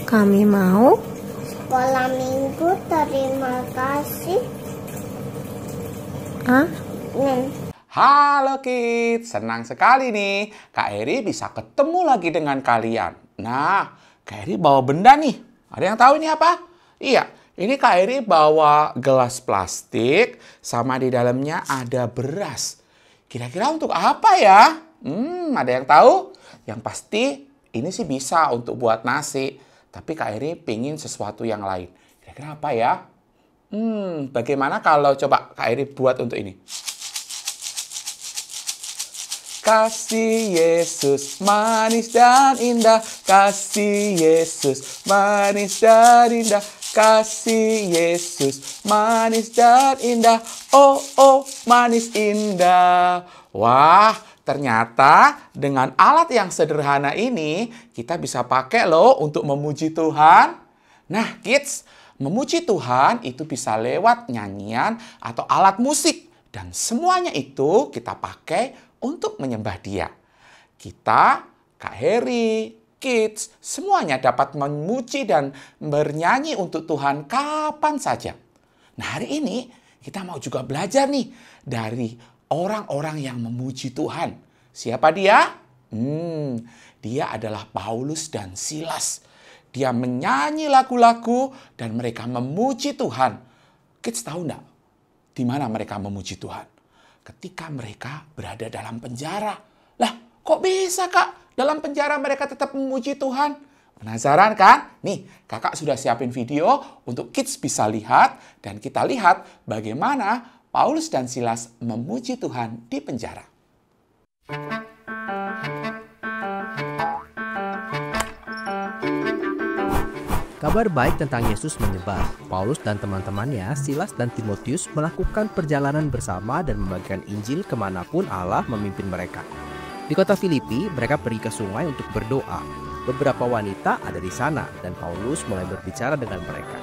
Kami mau sekolah minggu, terima kasih. Halo kids, senang sekali nih Kak Eri bisa ketemu lagi dengan kalian. Nah, Kak Eri bawa benda nih. Ada yang tahu ini apa? Iya, ini Kak Eri bawa gelas plastik sama di dalamnya ada beras. Kira-kira untuk apa ya? Ada yang tahu? Yang pasti ini sih bisa untuk buat nasi. Tapi Kak Eri pingin sesuatu yang lain. Kira-kira apa ya? Bagaimana kalau coba Kak Eri buat untuk ini? Kasih Yesus manis dan indah, kasih Yesus manis dan indah, kasih Yesus manis dan indah, oh oh manis indah. Wah, ternyata dengan alat yang sederhana ini kita bisa pakai loh untuk memuji Tuhan. Nah kids, memuji Tuhan itu bisa lewat nyanyian atau alat musik. Dan semuanya itu kita pakai untuk menyembah Dia. Kita, Kak Heri, kids, semuanya dapat memuji dan bernyanyi untuk Tuhan kapan saja. Nah hari ini kita mau juga belajar nih dari orang-orang yang memuji Tuhan. Siapa dia? Dia adalah Paulus dan Silas. Dia menyanyi lagu-lagu dan mereka memuji Tuhan. Kids tahu enggak di mana mereka memuji Tuhan? Ketika mereka berada dalam penjara. Lah, kok bisa Kak? Dalam penjara mereka tetap memuji Tuhan. Penasaran kan? Nih, kakak sudah siapin video untuk kids bisa lihat. Dan kita lihat bagaimana Paulus dan Silas memuji Tuhan di penjara. Kabar baik tentang Yesus menyebar. Paulus dan teman-temannya, Silas dan Timotius, melakukan perjalanan bersama dan membagikan Injil kemanapun Allah memimpin mereka. Di kota Filipi, mereka pergi ke sungai untuk berdoa. Beberapa wanita ada di sana dan Paulus mulai berbicara dengan mereka.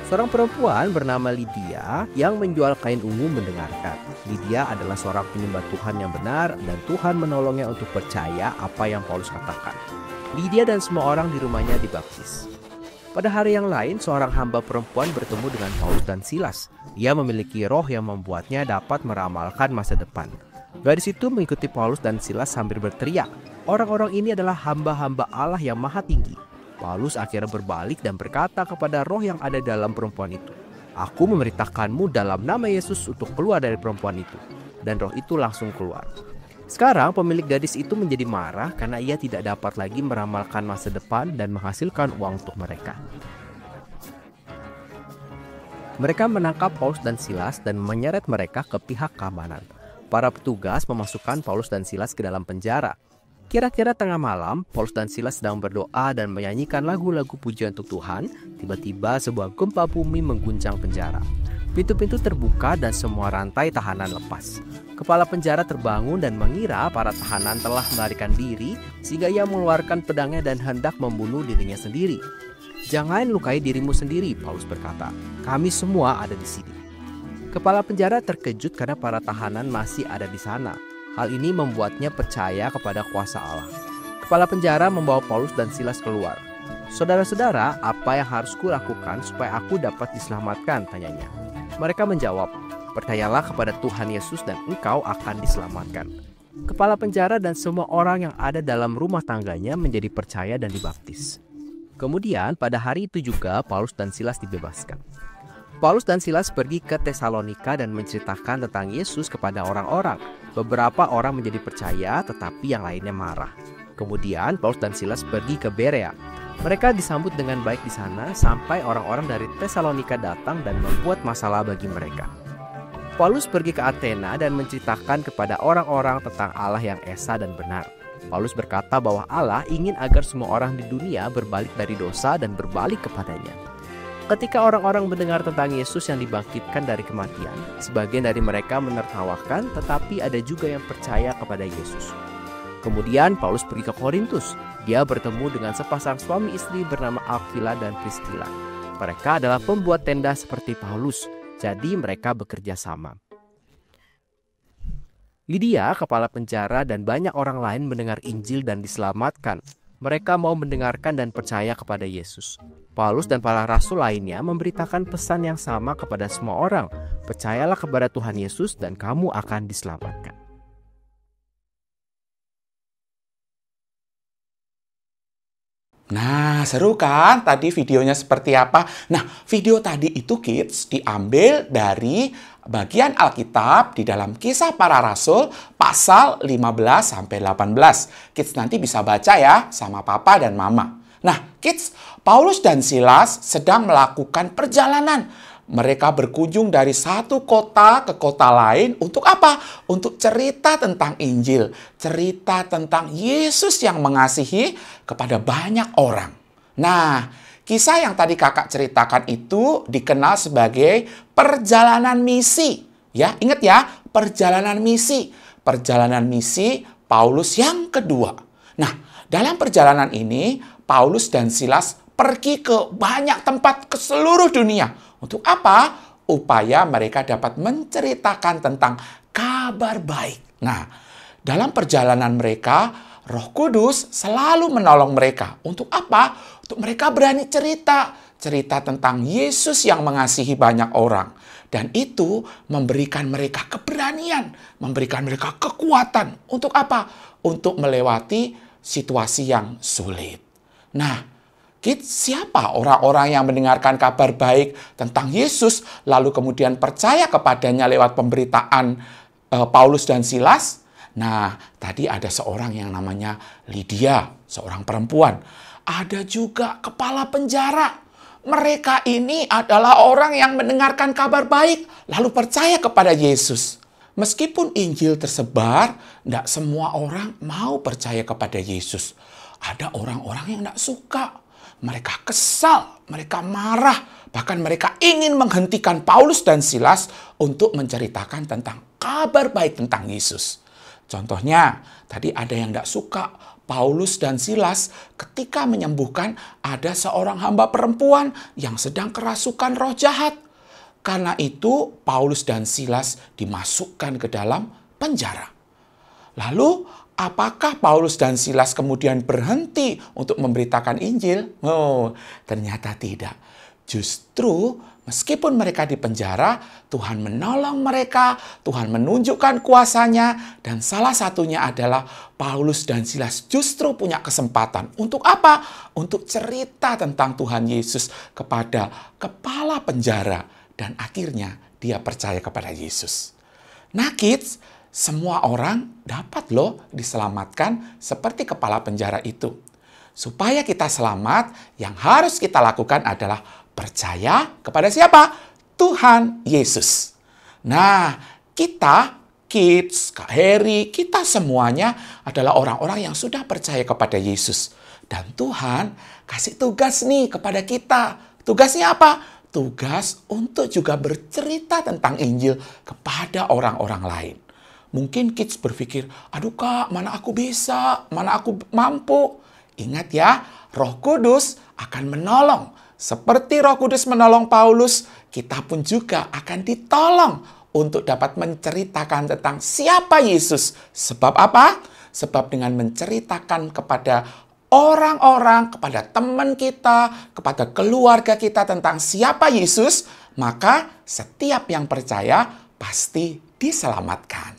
Seorang perempuan bernama Lydia yang menjual kain ungu mendengarkan. Lydia adalah seorang penyembah Tuhan yang benar dan Tuhan menolongnya untuk percaya apa yang Paulus katakan. Lydia dan semua orang di rumahnya dibaptis. Pada hari yang lain, seorang hamba perempuan bertemu dengan Paulus dan Silas. Dia memiliki roh yang membuatnya dapat meramalkan masa depan. Gadis itu mengikuti Paulus dan Silas sambil berteriak, "Orang-orang ini adalah hamba-hamba Allah yang maha tinggi." Paulus akhirnya berbalik dan berkata kepada roh yang ada dalam perempuan itu, "Aku memerintahkanmu dalam nama Yesus untuk keluar dari perempuan itu." Dan roh itu langsung keluar. Sekarang pemilik gadis itu menjadi marah karena ia tidak dapat lagi meramalkan masa depan dan menghasilkan uang untuk mereka. Mereka menangkap Paulus dan Silas dan menyeret mereka ke pihak keamanan. Para petugas memasukkan Paulus dan Silas ke dalam penjara. Kira-kira tengah malam, Paulus dan Silas sedang berdoa dan menyanyikan lagu-lagu pujian untuk Tuhan. Tiba-tiba sebuah gempa bumi mengguncang penjara. Pintu-pintu terbuka dan semua rantai tahanan lepas. Kepala penjara terbangun dan mengira para tahanan telah melarikan diri sehingga ia mengeluarkan pedangnya dan hendak membunuh dirinya sendiri. "Jangan lukai dirimu sendiri," Paulus berkata. "Kami semua ada di sini." Kepala penjara terkejut karena para tahanan masih ada di sana. Hal ini membuatnya percaya kepada kuasa Allah. Kepala penjara membawa Paulus dan Silas keluar. "Saudara-saudara, apa yang harus kulakukan supaya aku dapat diselamatkan?" tanyanya. Mereka menjawab, "Percayalah kepada Tuhan Yesus dan engkau akan diselamatkan." Kepala penjara dan semua orang yang ada dalam rumah tangganya menjadi percaya dan dibaptis. Kemudian pada hari itu juga Paulus dan Silas dibebaskan. Paulus dan Silas pergi ke Tesalonika dan menceritakan tentang Yesus kepada orang-orang. Beberapa orang menjadi percaya tetapi yang lainnya marah. Kemudian Paulus dan Silas pergi ke Berea. Mereka disambut dengan baik di sana sampai orang-orang dari Tesalonika datang dan membuat masalah bagi mereka. Paulus pergi ke Athena dan menceritakan kepada orang-orang tentang Allah yang esa dan benar. Paulus berkata bahwa Allah ingin agar semua orang di dunia berbalik dari dosa dan berbalik kepadanya. Ketika orang-orang mendengar tentang Yesus yang dibangkitkan dari kematian, sebagian dari mereka menertawakan, tetapi ada juga yang percaya kepada Yesus. Kemudian Paulus pergi ke Korintus. Dia bertemu dengan sepasang suami istri bernama Aquila dan Priscilla. Mereka adalah pembuat tenda seperti Paulus, jadi mereka bekerja sama. Lydia, kepala penjara, dan banyak orang lain mendengar Injil dan diselamatkan. Mereka mau mendengarkan dan percaya kepada Yesus. Paulus dan para rasul lainnya memberitakan pesan yang sama kepada semua orang. Percayalah kepada Tuhan Yesus dan kamu akan diselamatkan. Nah, seru kan? Tadi videonya seperti apa? Nah, video tadi itu kids diambil dari bagian Alkitab di dalam Kisah Para Rasul pasal 15-18. Kids nanti bisa baca ya sama papa dan mama. Nah, kids, Paulus dan Silas sedang melakukan perjalanan. Mereka berkunjung dari satu kota ke kota lain untuk apa? Untuk cerita tentang Injil, cerita tentang Yesus yang mengasihi kepada banyak orang. Nah, kisah yang tadi kakak ceritakan itu dikenal sebagai perjalanan misi. Ya, ingat ya, perjalanan misi. Perjalanan misi Paulus yang kedua. Nah, dalam perjalanan ini, Paulus dan Silas pergi ke banyak tempat ke seluruh dunia. Untuk apa? Upaya mereka dapat menceritakan tentang kabar baik. Nah, dalam perjalanan mereka, Roh Kudus selalu menolong mereka. Untuk apa? Untuk mereka berani cerita. Cerita tentang Yesus yang mengasihi banyak orang. Dan itu memberikan mereka keberanian. Memberikan mereka kekuatan. Untuk apa? Untuk melewati situasi yang sulit. Nah, siapa orang-orang yang mendengarkan kabar baik tentang Yesus, lalu kemudian percaya kepadanya lewat pemberitaan Paulus dan Silas? Nah, tadi ada seorang yang namanya Lydia, seorang perempuan. Ada juga kepala penjara. Mereka ini adalah orang yang mendengarkan kabar baik, lalu percaya kepada Yesus. Meskipun Injil tersebar, tidak semua orang mau percaya kepada Yesus. Ada orang-orang yang tidak suka. Mereka kesal, mereka marah, bahkan mereka ingin menghentikan Paulus dan Silas untuk menceritakan tentang kabar baik tentang Yesus. Contohnya, tadi ada yang tidak suka Paulus dan Silas ketika menyembuhkan ada seorang hamba perempuan yang sedang kerasukan roh jahat. Karena itu, Paulus dan Silas dimasukkan ke dalam penjara. Lalu, apakah Paulus dan Silas kemudian berhenti untuk memberitakan Injil? Oh, ternyata tidak. Justru meskipun mereka di penjara, Tuhan menolong mereka, Tuhan menunjukkan kuasa-Nya, dan salah satunya adalah Paulus dan Silas justru punya kesempatan. Untuk apa? Untuk cerita tentang Tuhan Yesus kepada kepala penjara, dan akhirnya dia percaya kepada Yesus. Nah, kids, semua orang dapat loh diselamatkan seperti kepala penjara itu. Supaya kita selamat, yang harus kita lakukan adalah percaya kepada siapa? Tuhan Yesus. Nah, kita, kids, Kak Heri, kita semuanya adalah orang-orang yang sudah percaya kepada Yesus. Dan Tuhan kasih tugas nih kepada kita. Tugasnya apa? Tugas untuk juga bercerita tentang Injil kepada orang-orang lain. Mungkin kids berpikir, aduh kak, mana aku bisa, mana aku mampu. Ingat ya, Roh Kudus akan menolong. Seperti Roh Kudus menolong Paulus, kita pun juga akan ditolong untuk dapat menceritakan tentang siapa Yesus. Sebab apa? Sebab dengan menceritakan kepada orang-orang, kepada teman kita, kepada keluarga kita tentang siapa Yesus, maka setiap yang percaya pasti diselamatkan.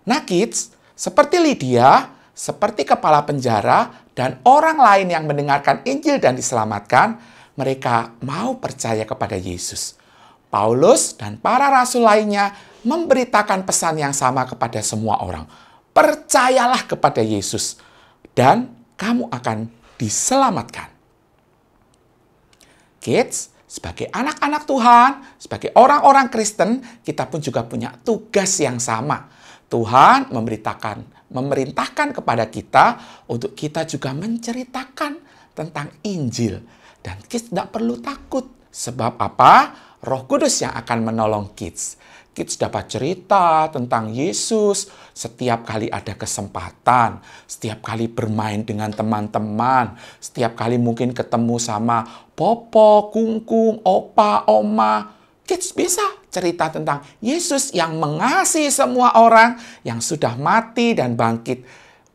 Nah kids, seperti Lydia, seperti kepala penjara, dan orang lain yang mendengarkan Injil dan diselamatkan, mereka mau percaya kepada Yesus. Paulus dan para rasul lainnya memberitakan pesan yang sama kepada semua orang. Percayalah kepada Yesus, dan kamu akan diselamatkan. Kids, sebagai anak-anak Tuhan, sebagai orang-orang Kristen, kita pun juga punya tugas yang sama. Tuhan memerintahkan kepada kita untuk kita juga menceritakan tentang Injil. Dan kids tidak perlu takut. Sebab apa? Roh Kudus yang akan menolong kids. Kids dapat cerita tentang Yesus setiap kali ada kesempatan. Setiap kali bermain dengan teman-teman. Setiap kali mungkin ketemu sama Popo, Kungkung, Opa, Oma. Kids bisa cerita tentang Yesus yang mengasihi semua orang yang sudah mati dan bangkit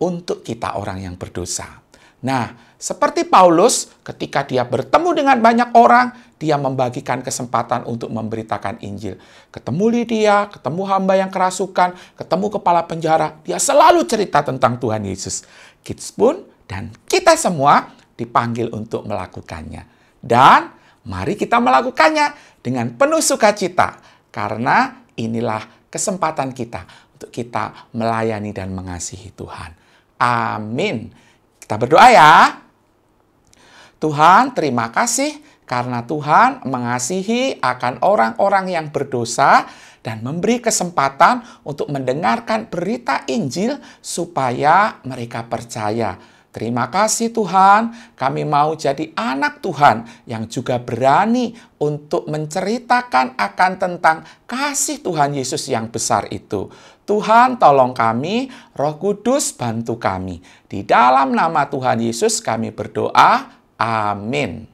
untuk kita orang yang berdosa. Nah, seperti Paulus, ketika dia bertemu dengan banyak orang, dia membagikan kesempatan untuk memberitakan Injil. Ketemu Lydia, ketemu hamba yang kerasukan, ketemu kepala penjara, dia selalu cerita tentang Tuhan Yesus. Kids pun dan kita semua dipanggil untuk melakukannya. Dan mari kita melakukannya dengan penuh sukacita, karena inilah kesempatan kita untuk kita melayani dan mengasihi Tuhan. Amin. Kita berdoa ya. Tuhan, terima kasih karena Tuhan mengasihi akan orang-orang yang berdosa dan memberi kesempatan untuk mendengarkan berita Injil supaya mereka percaya. Terima kasih Tuhan, kami mau jadi anak Tuhan yang juga berani untuk menceritakan akan tentang kasih Tuhan Yesus yang besar itu. Tuhan tolong kami, Roh Kudus bantu kami. Di dalam nama Tuhan Yesus kami berdoa, amin.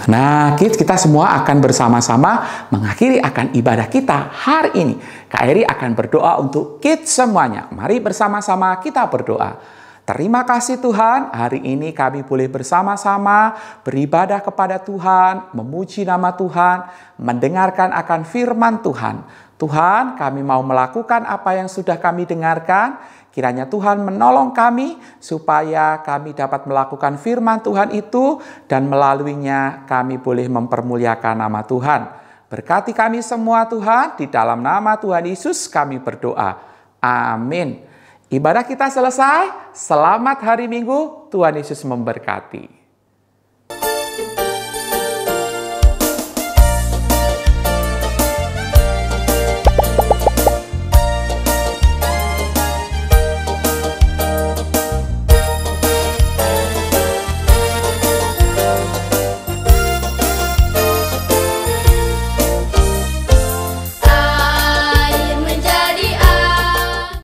Nah, kita semua akan bersama-sama mengakhiri akan ibadah kita hari ini. Kak Eri akan berdoa untuk kids semuanya. Mari bersama-sama kita berdoa. Terima kasih Tuhan, hari ini kami boleh bersama-sama beribadah kepada Tuhan, memuji nama Tuhan, mendengarkan akan firman Tuhan. Tuhan, kami mau melakukan apa yang sudah kami dengarkan. Kiranya Tuhan menolong kami supaya kami dapat melakukan firman Tuhan itu dan melaluinya kami boleh mempermuliakan nama Tuhan. Berkati kami semua Tuhan, di dalam nama Tuhan Yesus kami berdoa. Amin. Ibadah kita selesai. Selamat hari Minggu. Tuhan Yesus memberkati.